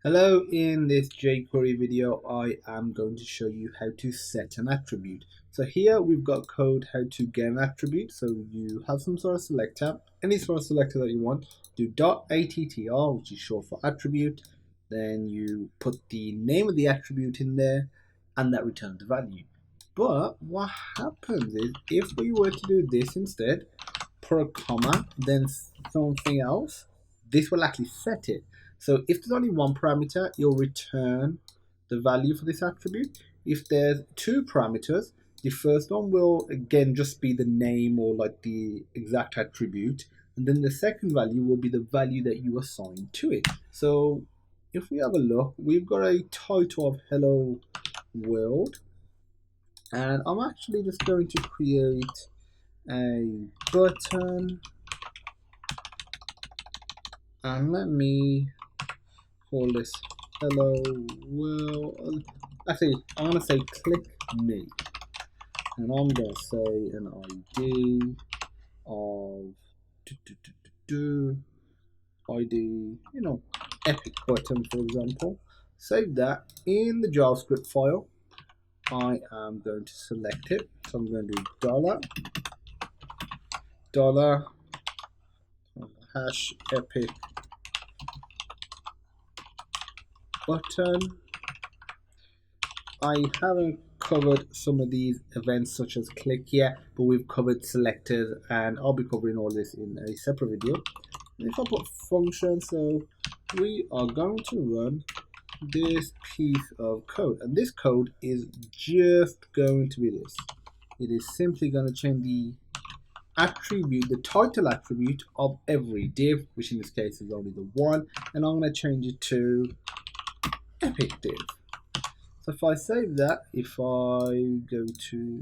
Hello, in this jQuery video I am going to show you how to set an attribute. So here we've got code how to get an attribute. So you have some sort of selector, any sort of selector that you want, do .attr, which is short for attribute, then you put the name of the attribute in there and that returns the value. But what happens is if we were to do this instead, put a comma, then something else, this will actually set it. So if there's only one parameter, you'll return the value for this attribute. If there's two parameters, the first one will again just be the name or like the exact attribute, and then the second value will be the value that you assign to it. So if we have a look, we've got a title of hello world, and I'm actually just going to create a button, and let me call this hello world. Actually, I'm gonna say click me, and I'm gonna say an ID of ID, epic button, for example. Save that in the JavaScript file. I am going to select it, so I'm going to do dollar hash epic button. I haven't covered some of these events such as click yet, but we've covered selectors, and I'll be covering all this in a separate video. And if I put function, so we are going to run this piece of code, and this code is just going to be this. It is simply going to change the attribute, the title attribute of every div, which in this case is only the one, and I'm going to change it to epic div. So if I save that, if I go to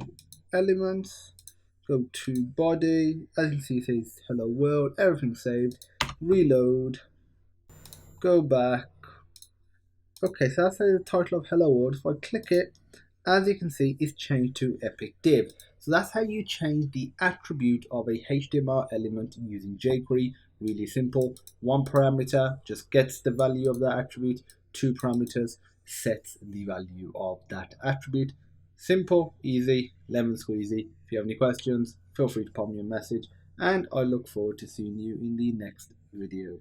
elements, go to body, as you can see it says hello world, everything's saved, reload, go back. Okay, so that's the title of hello world. If I click it, as you can see, it's changed to epic div. So that's how you change the attribute of a HTML element using jQuery. Really simple. One parameter just gets the value of that attribute. Two parameters sets the value of that attribute. Simple, easy, lemon squeezy. If you have any questions, feel free to pop me a message, and I look forward to seeing you in the next video.